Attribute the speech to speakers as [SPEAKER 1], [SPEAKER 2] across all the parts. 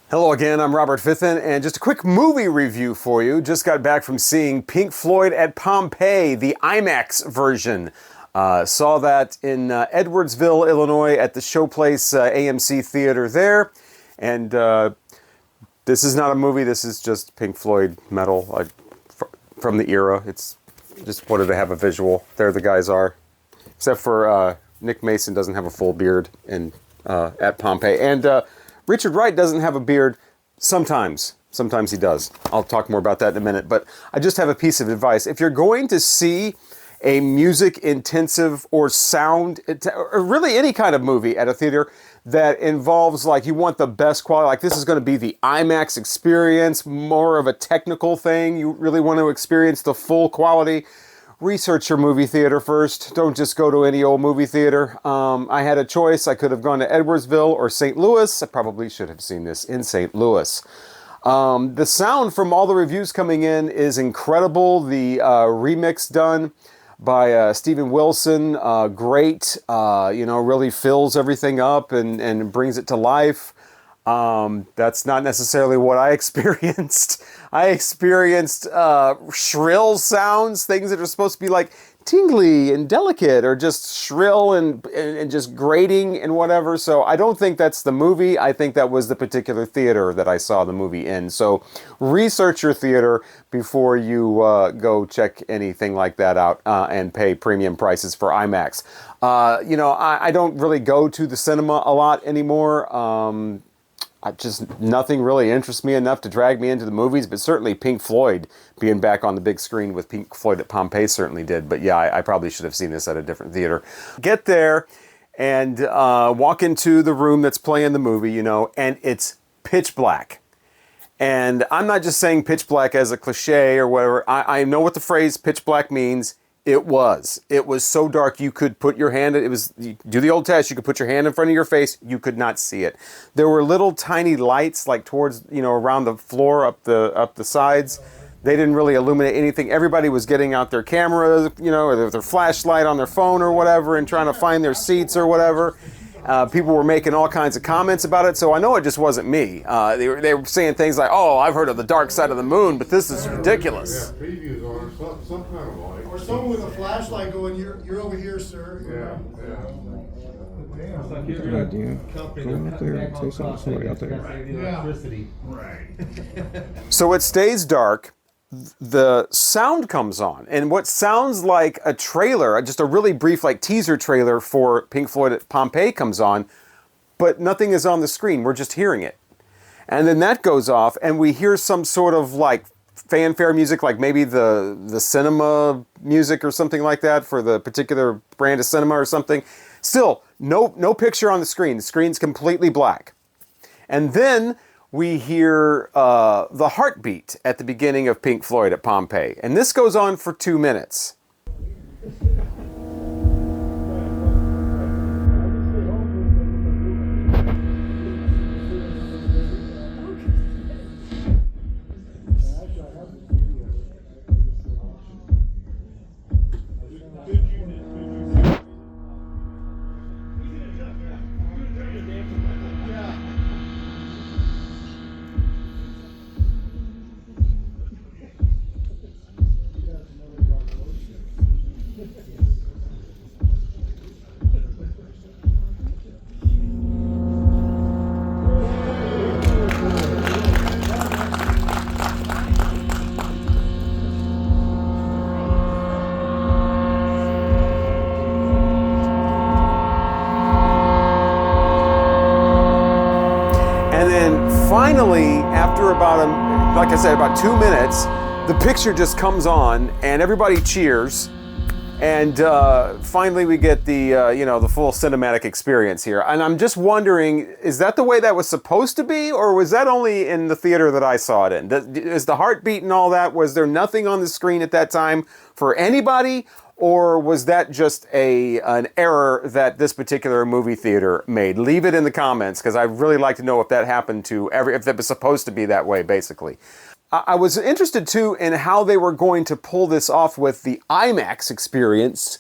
[SPEAKER 1] Hello again, I'm Robert Fithen, and just a quick movie review for you. Just got back from seeing Pink Floyd at Pompeii, the IMAX version. Saw that in Edwardsville, Illinois at the Showplace AMC Theater there. And this is not a movie, this is just Pink Floyd metal from the era. It's just wanted to have a visual. There the guys are. Except for Nick Mason doesn't have a full beard at Pompeii. And Richard Wright doesn't have a beard sometimes. Sometimes he does. I'll talk more about that in a minute. But I just have a piece of advice. If you're going to see a music-intensive or sound, or really any kind of movie at a theater that involves, like, you want the best quality, like this is going to be the IMAX experience, more of a technical thing, you really want to experience the full quality, research your movie theater first. Don't just go to any old movie theater. I had a choice. I could have gone to Edwardsville or St. Louis. I probably should have seen this in St. Louis. The sound from all the reviews coming in is incredible. The remix done by Steven Wilson, great. Really fills everything up and brings it to life. That's not necessarily what I experienced. I experienced shrill sounds, things that are supposed to be like tingly and delicate, or just shrill and just grating and whatever. So I don't think that's the movie. I think that was the particular theater that I saw the movie in. So research your theater before you go check anything like that out and pay premium prices for IMAX. I don't really go to the cinema a lot anymore. Nothing really interests me enough to drag me into the movies, but certainly Pink Floyd being back on the big screen with Pink Floyd at Pompeii certainly did. But yeah, I probably should have seen this at a different theater. Get there and walk into the room that's playing the movie, and it's pitch black. And I'm not just saying pitch black as a cliche or whatever. I know what the phrase pitch black means. It was so dark you could put your hand, you do the old test, you could put your hand in front of your face, you could not see it. There were little tiny lights like towards, around the floor, up the sides. They didn't really illuminate anything. Everybody was getting out their cameras, or their flashlight on their phone or whatever and trying to find their seats or whatever. People were making all kinds of comments about it, so I know it just wasn't me. They were saying things like, "Oh, I've heard of the dark side of the moon, but this is ridiculous."
[SPEAKER 2] Yeah, previews on some kind of light.
[SPEAKER 3] Or someone with a flashlight going, "You're over here, sir."
[SPEAKER 2] Yeah.
[SPEAKER 4] Good idea. Go out there and say something to somebody out there.
[SPEAKER 3] Electricity.
[SPEAKER 2] Right.
[SPEAKER 1] So it stays dark. The sound comes on, and what sounds like a trailer, just a really brief like teaser trailer for Pink Floyd at Pompeii comes on, but nothing is on the screen. We're just hearing it. And then that goes off, and we hear some sort of like fanfare music, like maybe the cinema music or something like that for the particular brand of cinema or something. Still, no picture on the screen. The screen's completely black. And then we hear the heartbeat at the beginning of Pink Floyd at Pompeii. And this goes on for 2 minutes. Finally, after like I said, about 2 minutes, the picture just comes on and everybody cheers. And finally we get the full cinematic experience here. And I'm just wondering, is that the way that was supposed to be? Or was that only in the theater that I saw it in? Is the heartbeat and all that, was there nothing on the screen at that time for anybody? Or was that just an error that this particular movie theater made? Leave it in the comments, because I'd really like to know if that happened to if that was supposed to be that way, basically. I was interested, too, in how they were going to pull this off with the IMAX experience,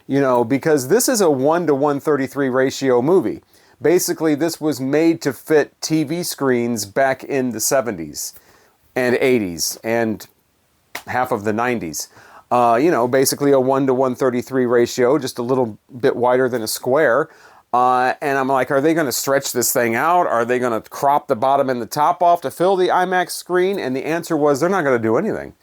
[SPEAKER 1] because this is a 1:133 ratio movie. Basically, this was made to fit TV screens back in the 70s and 80s and half of the 90s. Basically a 1 to 133 ratio, just a little bit wider than a square. And I'm like, are they going to stretch this thing out? Are they going to crop the bottom and the top off to fill the IMAX screen? And the answer was they're not going to do anything.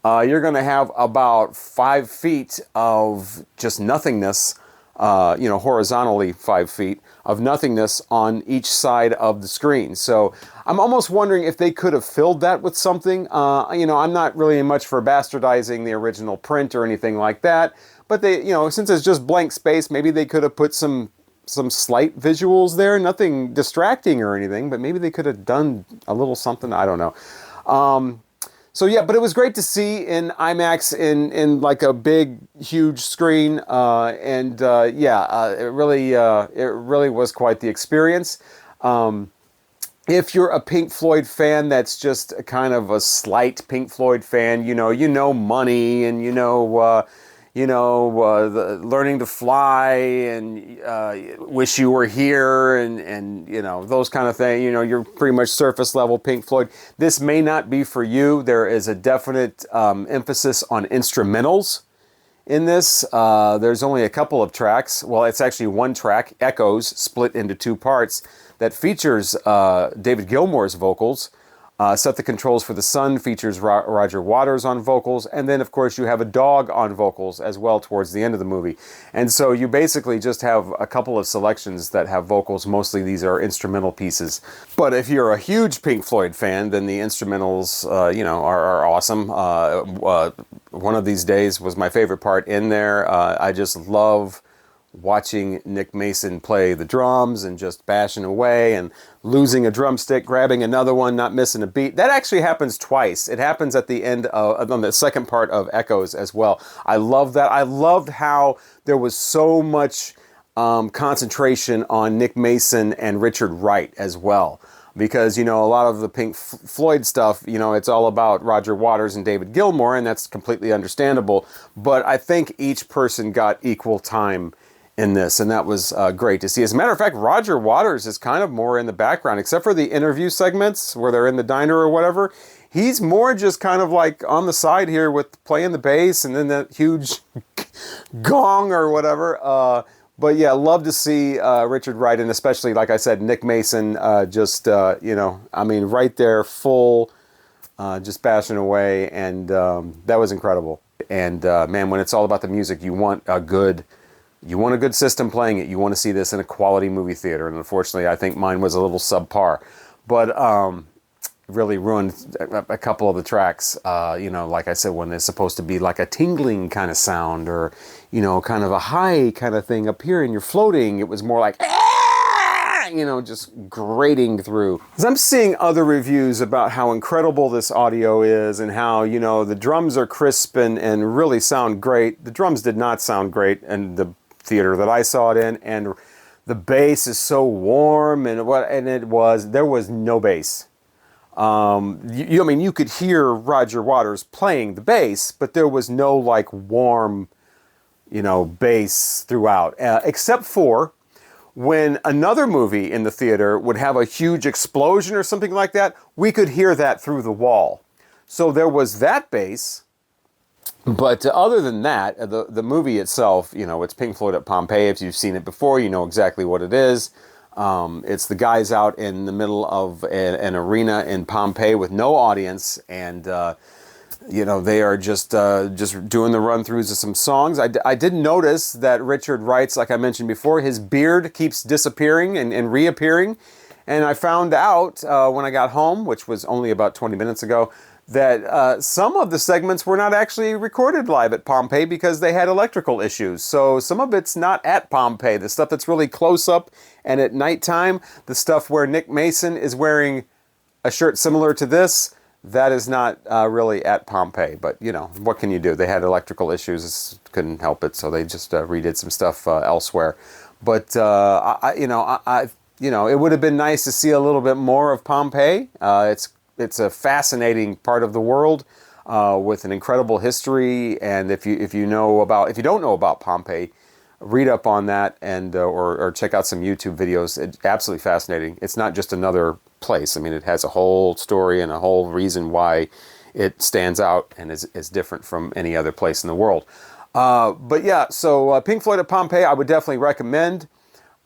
[SPEAKER 1] You're going to have about 5 feet of just nothingness, horizontally 5 feet of nothingness on each side of the screen. So I'm almost wondering if they could have filled that with something. I'm not really much for bastardizing the original print or anything like that. But they, since it's just blank space, maybe they could have put some slight visuals there. Nothing distracting or anything, but maybe they could have done a little something. I don't know. So yeah, but it was great to see in IMAX in like a big, huge screen, it really was quite the experience. If you're a Pink Floyd fan, that's just a kind of a slight Pink Floyd fan, you know Money and the Learning to Fly and Wish You Were Here and those kind of things. You're pretty much surface level Pink Floyd. This may not be for you. There is a definite emphasis on instrumentals in this. There's only a couple of tracks. Well, it's actually one track, Echoes, split into 2 parts, that features David Gilmour's vocals. Set the Controls for the Sun features Roger Waters on vocals, and then of course you have a dog on vocals as well towards the end of the movie. And so you basically just have a couple of selections that have vocals. Mostly these are instrumental pieces. But if you're a huge Pink Floyd fan, then the instrumentals are awesome. One of These Days was my favorite part in there. I just love watching Nick Mason play the drums and just bashing away and losing a drumstick, grabbing another one, not missing a beat. That actually happens twice. It happens at the end on the second part of Echoes as well. I love that. I loved how there was so much concentration on Nick Mason and Richard Wright as well. Because, a lot of the Pink Floyd stuff, it's all about Roger Waters and David Gilmour, and that's completely understandable. But I think each person got equal time in this, and that was great to see. As a matter of fact, Roger Waters is kind of more in the background, except for the interview segments where they're in the diner or whatever. He's more just kind of like on the side here with playing the bass and then that huge gong or whatever. But yeah, love to see Richard Wright, and especially, like I said, Nick Mason, right there, full, just bashing away, and that was incredible. And man, when it's all about the music, you want a good system playing it. You want to see this in a quality movie theater. And unfortunately, I think mine was a little subpar. But really ruined a couple of the tracks. Like I said, when it's supposed to be like a tingling kind of sound or, kind of a high kind of thing up here and you're floating, it was more like, just grating through. As I'm seeing other reviews about how incredible this audio is and how, the drums are crisp and really sound great. The drums did not sound great in the theater that I saw it in, and the bass is so warm, and there was no bass. You could hear Roger Waters playing the bass, but there was no like warm, bass throughout, except for when another movie in the theater would have a huge explosion or something like that. We could hear that through the wall. So there was that bass. But other than that, the movie itself, it's Pink Floyd at Pompeii. If you've seen it before, you know exactly what it is. It's the guys out in the middle of an arena in Pompeii with no audience, and they are just doing the run-throughs of some songs. I did notice that Richard Wright's, like I mentioned before, his beard keeps disappearing and reappearing, and I found out when I got home, which was only about 20 minutes ago, that some of the segments were not actually recorded live at Pompeii because they had electrical issues. So some of it's not at Pompeii. The stuff that's really close up and at nighttime, the stuff where Nick Mason is wearing a shirt similar to this, that is not really at Pompeii. But, what can you do? They had electrical issues, couldn't help it, so they just redid some stuff elsewhere. But, it would have been nice to see a little bit more of Pompeii. It's a fascinating part of the world with an incredible history, and if you don't know about Pompeii, read up on that and or check out some YouTube videos. It's absolutely fascinating. It's not just another place. I mean, it has a whole story and a whole reason why it stands out and is different from any other place in the world. But yeah, so Pink Floyd at Pompeii, I would definitely recommend.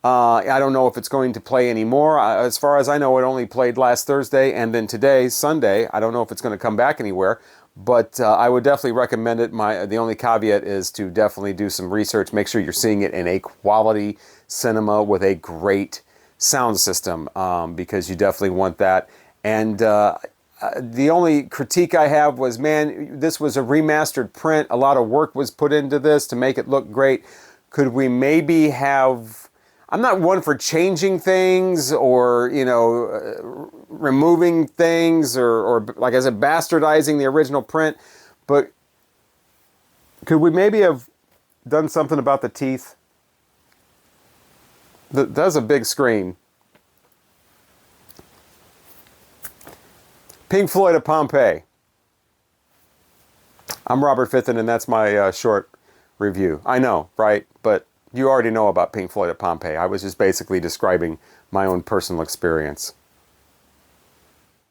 [SPEAKER 1] I don't know if it's going to play anymore. As far as I know, it only played last Thursday, and then today, Sunday. I don't know if it's going to come back anywhere, but I would definitely recommend it. The only caveat is to definitely do some research. Make sure you're seeing it in a quality cinema with a great sound system, because you definitely want that. And the only critique I have was, man, this was a remastered print. A lot of work was put into this to make it look great. Could we maybe have... I'm not one for changing things or, you know, removing things or, like I said, bastardizing the original print. But could we maybe have done something about the teeth? That's a big screen. Pink Floyd at Pompeii. I'm Robert Fitton, and that's my short review. I know, right? But you already know about Pink Floyd at Pompeii. I was just basically describing my own personal experience.